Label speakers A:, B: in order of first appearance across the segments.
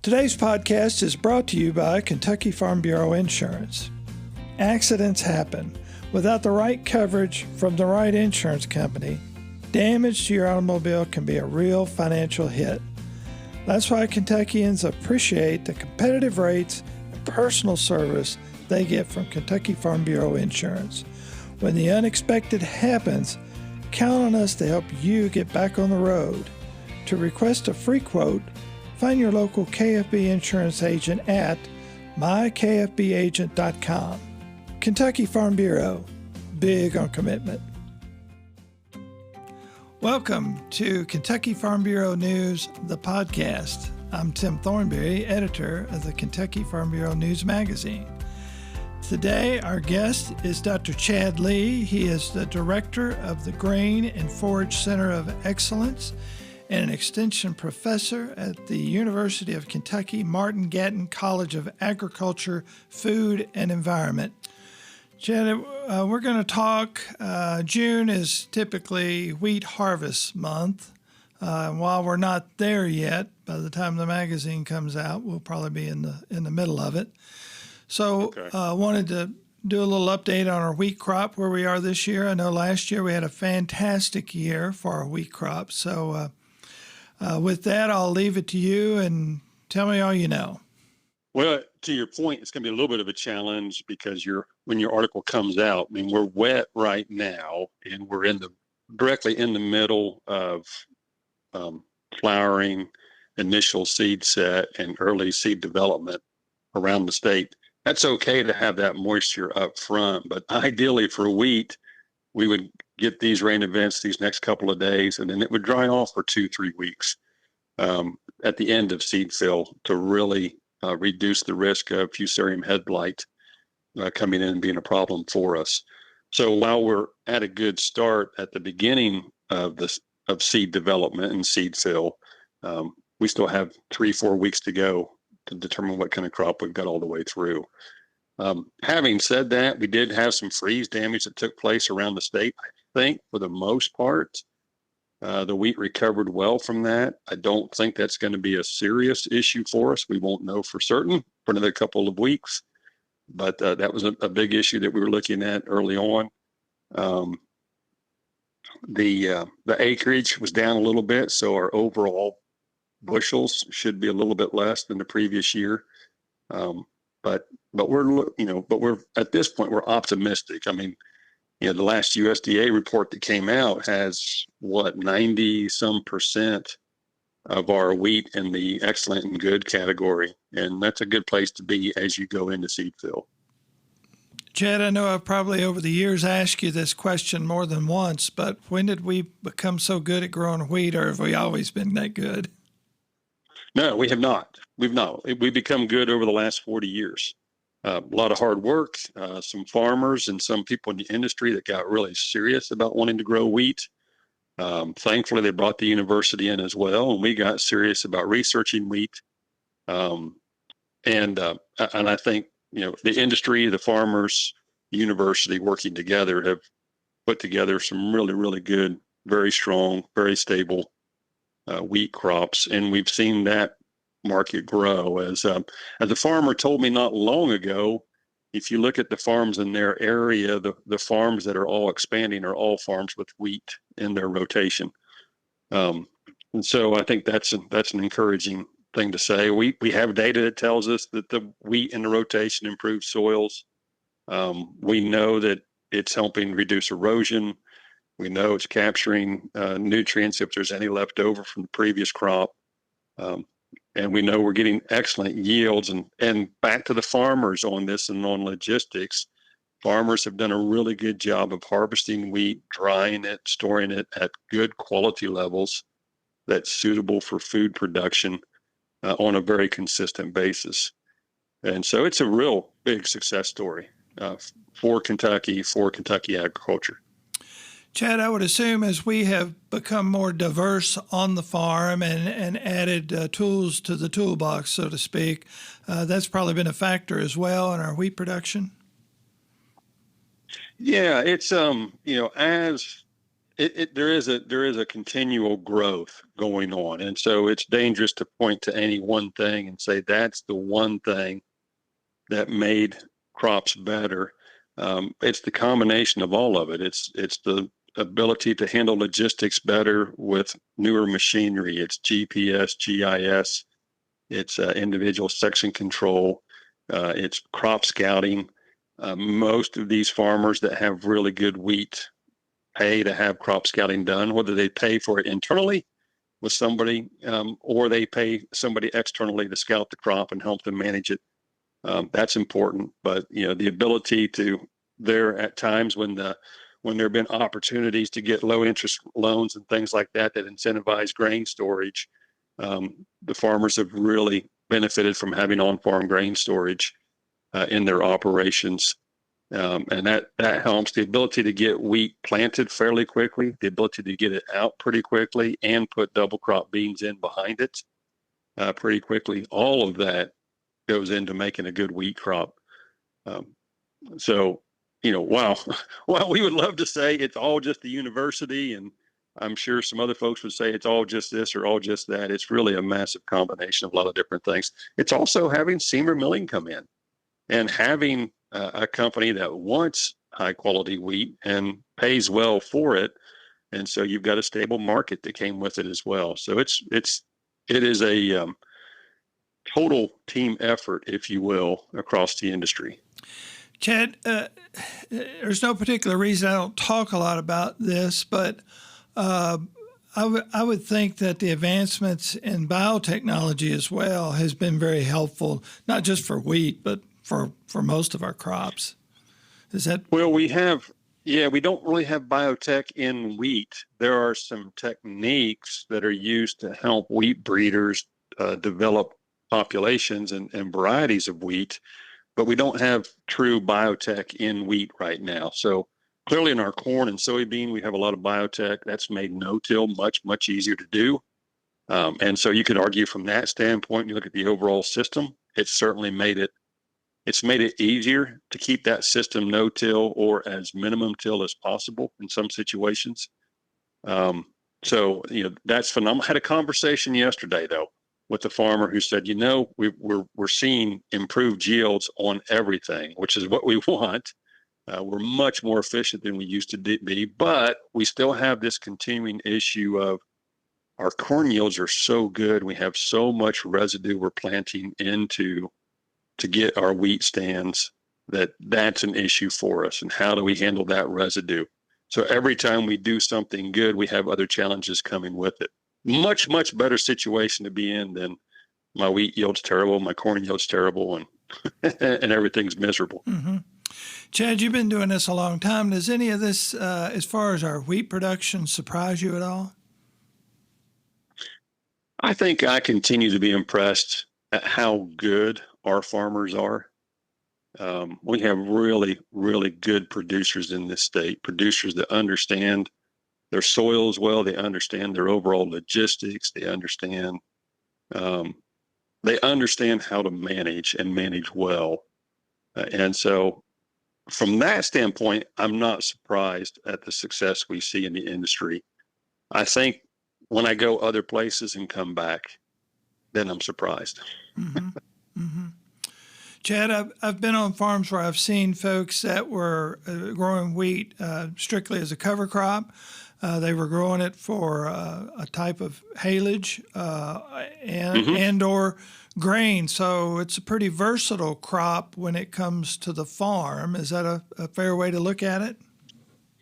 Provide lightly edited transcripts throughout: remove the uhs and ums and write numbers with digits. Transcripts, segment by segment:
A: Today's podcast is brought to you by Kentucky Farm Bureau Insurance. Accidents happen. Without the right coverage from the right insurance company, damage to your automobile can be a real financial hit. That's why Kentuckians appreciate the competitive rates and personal service they get from Kentucky Farm Bureau Insurance. When the unexpected happens, count on us to help you get back on the road. To request a free quote, find your local KFB insurance agent at mykfbagent.com. Kentucky Farm Bureau, big on commitment. Welcome to Kentucky Farm Bureau News, the podcast. I'm Tim Thornberry, editor of the Kentucky Farm Bureau News magazine. Today, our guest is Dr. Chad Lee. He is the director of the Grain and Forage Center of Excellence and an extension professor at the University of Kentucky Martin Gatton College of Agriculture, Food, and Environment. Chad, we're going to talk. June is typically wheat harvest month. While we're not there yet, by the time the magazine comes out, we'll probably be in the middle of it. So wanted to do a little update on our wheat crop, where we are this year. I know last year we had a fantastic year for our wheat crop. So with that, I'll leave it to you and tell me all you know.
B: Well, to your point, it's going to be a little bit of a challenge because when your article comes out, I mean, we're wet right now, and we're directly in the middle of flowering, initial seed set, and early seed development around the state. That's okay to have that moisture up front, but ideally for wheat, we would get these rain events these next couple of days, and then it would dry off for 2-3 weeks at the end of seed fill to really reduce the risk of fusarium head blight coming in and being a problem for us. So while we're at a good start at the beginning of seed development and seed fill, we still have 3-4 weeks to go to determine what kind of crop we've got all the way through. Having said that, we did have some freeze damage that took place around the state. I think for the most part, the wheat recovered well from that. I don't think that's going to be a serious issue for us. We won't know for certain for another couple of weeks, but that was a big issue that we were looking at early on. The acreage was down a little bit, so our overall bushels should be a little bit less than the previous year. But we're at this point, we're optimistic. I mean, the last USDA report that came out has 90% of our wheat in the excellent and good category. And that's a good place to be as you go into seed fill.
A: Chad, I know I've probably over the years asked you this question more than once, but when did we become so good at growing wheat, or have we always been that good?
B: No, we have not. We've not. We've become good over the last 40 years. A lot of hard work, some farmers and some people in the industry that got really serious about wanting to grow wheat. Thankfully, they brought the university in as well, and we got serious about researching wheat. And I think, the industry, the farmers, the university working together have put together some really, really good, very strong, very stable wheat crops. And we've seen that market grow. As a farmer told me not long ago, if you look at the farms in their area, the farms that are all expanding are all farms with wheat in their rotation. And so I think that's an encouraging thing to say. We have data that tells us that the wheat in the rotation improves soils. We know that it's helping reduce erosion. We know it's capturing nutrients if there's any left over from the previous crop. And we know we're getting excellent yields. And back to the farmers on this and on logistics, farmers have done a really good job of harvesting wheat, drying it, storing it at good quality levels that's suitable for food production on a very consistent basis. And so it's a real big success story for Kentucky agriculture.
A: Chad, I would assume as we have become more diverse on the farm and added tools to the toolbox, so to speak, that's probably been a factor as well in our wheat production.
B: Yeah, it's as there is a continual growth going on, and so it's dangerous to point to any one thing and say that's the one thing that made crops better. It's the combination of all of it. It's the ability to handle logistics better with newer machinery. It's GPS, GIS. It's individual section control. It's crop scouting. Most of these farmers that have really good wheat pay to have crop scouting done, whether they pay for it internally with somebody or they pay somebody externally to scout the crop and help them manage it. That's important. But the ability to there at times when there have been opportunities to get low interest loans and things like that incentivize grain storage, the farmers have really benefited from having on-farm grain storage in their operations. And that helps. The ability to get wheat planted fairly quickly, the ability to get it out pretty quickly and put double crop beans in behind it pretty quickly. All of that goes into making a good wheat crop. So, while we would love to say it's all just the university, and I'm sure some other folks would say it's all just this or all just that, it's really a massive combination of a lot of different things. It's also having Seymour Milling come in and having a company that wants high quality wheat and pays well for it. And so you've got a stable market that came with it as well. So it is a total team effort, if you will, across the industry.
A: Chad, there's no particular reason I don't talk a lot about this, but I would think that the advancements in biotechnology as well has been very helpful, not just for wheat, but for most of our crops. Is that?
B: Well, we don't really have biotech in wheat. There are some techniques that are used to help wheat breeders develop populations and varieties of wheat, but we don't have true biotech in wheat right now. So clearly in our corn and soybean, we have a lot of biotech. That's made no-till much, much easier to do. And so you could argue from that standpoint, you look at the overall system, it's certainly made it easier to keep that system no-till or as minimum till as possible in some situations. So that's phenomenal. I had a conversation yesterday though with the farmer who said, we're seeing improved yields on everything, which is what we want. We're much more efficient than we used to be, but we still have this continuing issue of our corn yields are so good. We have so much residue we're planting into to get our wheat stands that's an issue for us. And how do we handle that residue? So every time we do something good, we have other challenges coming with it. Much, much better situation to be in than my wheat yield's terrible, my corn yield's terrible, and and everything's miserable.
A: Mm-hmm. Chad, you've been doing this a long time. Does any of this, as far as our wheat production, surprise you at all?
B: I think I continue to be impressed at how good our farmers are. We have really, really good producers in this state, producers that understand their soils well, they understand their overall logistics, they understand how to manage well. And so from that standpoint, I'm not surprised at the success we see in the industry. I think when I go other places and come back, then I'm surprised.
A: Mm-hmm. Mm-hmm. Chad, I've been on farms where I've seen folks that were growing wheat strictly as a cover crop. They were growing it for a type of haylage and or grain. So it's a pretty versatile crop when it comes to the farm. Is that a fair way to look at it?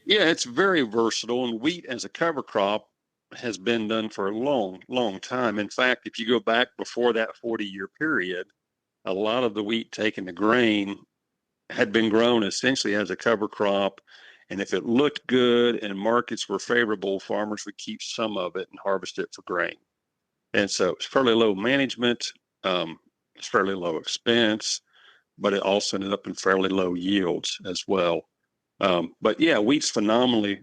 B: Yeah, it's very versatile. And wheat as a cover crop has been done for a long, long time. In fact, if you go back before that 40-year period, a lot of the wheat taken to grain had been grown essentially as a cover crop. And if it looked good and markets were favorable, farmers would keep some of it and harvest it for grain. And so it's fairly low management, it's fairly low expense, but it also ended up in fairly low yields as well. But yeah, wheat's phenomenally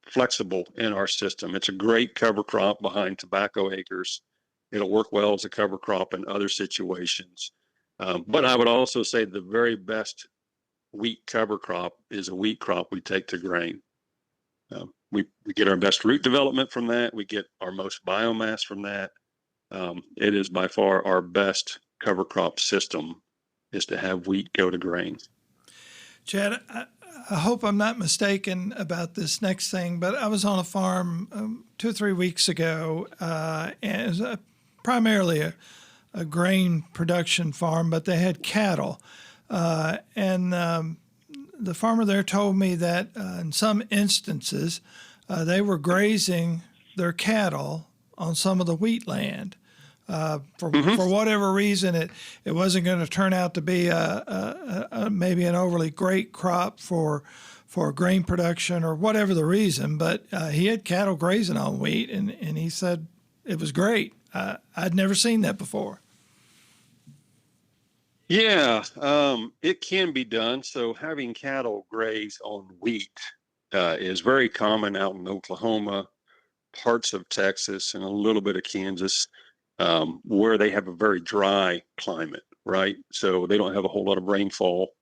B: flexible in our system. It's a great cover crop behind tobacco acres. It'll work well as a cover crop in other situations. But I would also say the very best wheat cover crop is a wheat crop we take to grain. We get our best root development from that. We get our most biomass from that. It is by far our best cover crop system is to have wheat go to grain.
A: Chad, I hope I'm not mistaken about this next thing, but I was on a farm 2 or 3 weeks ago, and it was primarily a grain production farm, but they had cattle. And the farmer there told me that in some instances, they were grazing their cattle on some of the wheat land. For whatever reason, it wasn't going to turn out to be maybe an overly great crop for grain production or whatever the reason, but he had cattle grazing on wheat, and he said it was great. I'd never seen that before.
B: Yeah, it can be done. So having cattle graze on wheat is very common out in Oklahoma, parts of Texas, and a little bit of Kansas, where they have a very dry climate, right? So they don't have a whole lot of rainfall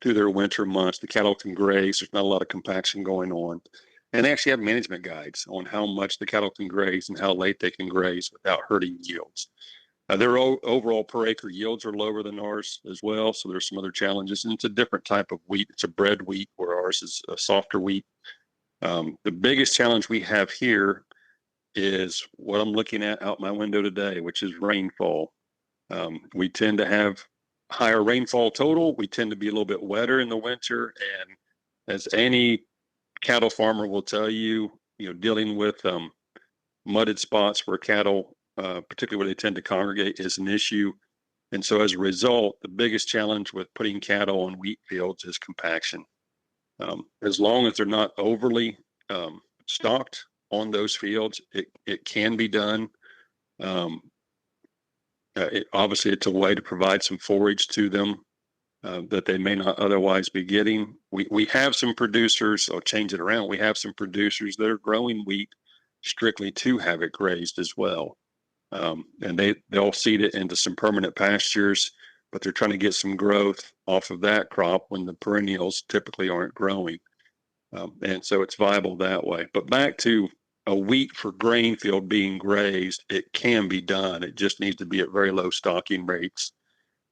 B: through their winter months. The cattle can graze. There's not a lot of compaction going on. And they actually have management guides on how much the cattle can graze and how late they can graze without hurting yields. Their overall per acre yields are lower than ours as well. So there's some other challenges. And it's a different type of wheat. It's a bread wheat, where ours is a softer wheat. The biggest challenge we have here is what I'm looking at out my window today, which is rainfall. We tend to have higher rainfall total. We tend to be a little bit wetter in the winter. And as any cattle farmer will tell you, dealing with mudded spots where cattle, particularly where they tend to congregate, is an issue. And so as a result, the biggest challenge with putting cattle on wheat fields is compaction. As long as they're not overly stocked on those fields, it can be done. Obviously, it's a way to provide some forage to them that they may not otherwise be getting. We have some producers, I'll change it around. We have some producers that are growing wheat strictly to have it grazed as well. And they'll seed it into some permanent pastures, but they're trying to get some growth off of that crop when the perennials typically aren't growing. And so it's viable that way. But back to a wheat for grain field being grazed, it can be done. It just needs to be at very low stocking rates.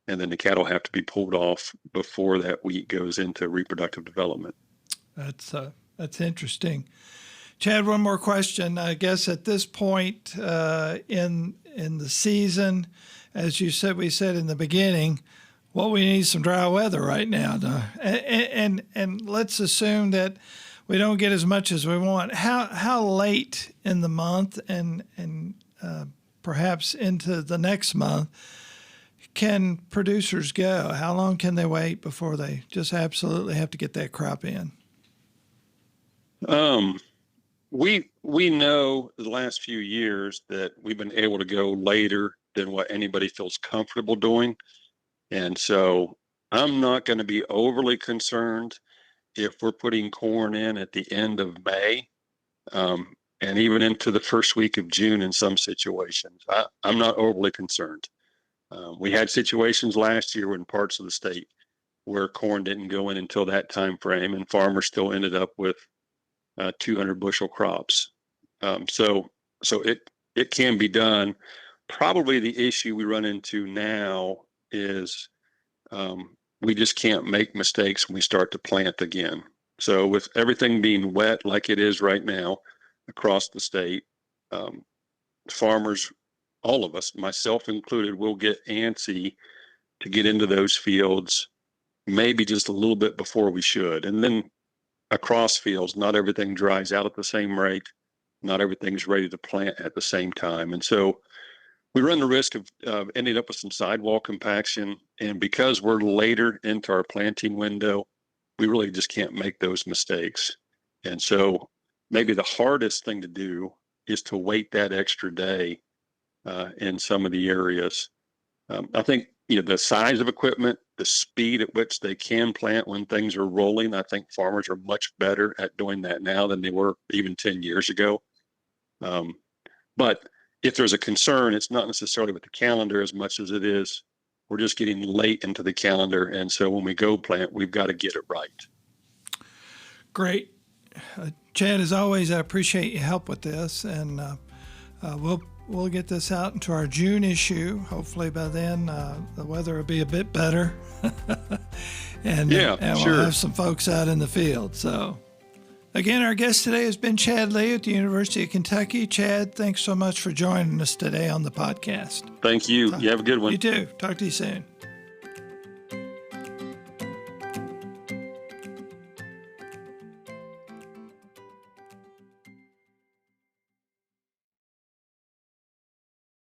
B: And then the cattle have to be pulled off before that wheat goes into reproductive development.
A: That's interesting. Chad, one more question. I guess at this point in the season, as we said in the beginning, we need some dry weather right now. And let's assume that we don't get as much as we want. How late in the month and perhaps into the next month can producers go? How long can they wait before they just absolutely have to get that crop in?
B: We know the last few years that we've been able to go later than what anybody feels comfortable doing. And so I'm not going to be overly concerned if we're putting corn in at the end of May, and even into the first week of June in some situations. I'm not overly concerned. We had situations last year in parts of the state where corn didn't go in until that time frame, and farmers still ended up with 200 bushel crops. So it can be done. Probably the issue we run into now is we just can't make mistakes when we start to plant again. So with everything being wet like it is right now across the state, farmers, all of us, myself included, will get antsy to get into those fields maybe just a little bit before we should. And then across fields, not everything dries out at the same rate. Not everything's ready to plant at the same time. And so we run the risk of ending up with some sidewall compaction. And because we're later into our planting window, we really just can't make those mistakes. And so maybe the hardest thing to do is to wait that extra day in some of the areas. I think the size of equipment, the speed at which they can plant when things are rolling, I think farmers are much better at doing that now than they were even 10 years ago. But if there's a concern, it's not necessarily with the calendar as much as it is we're just getting late into the calendar. And so when we go plant, we've got to get it right.
A: Great. Chad, as always, I appreciate your help with this, and we'll get this out into our June issue. Hopefully by then the weather will be a bit better, and
B: sure.
A: We'll have some folks out in the field. So, again, our guest today has been Chad Lee at the University of Kentucky. Chad, thanks so much for joining us today on the podcast.
B: Thank you. You have a good one.
A: You too. Talk to you soon.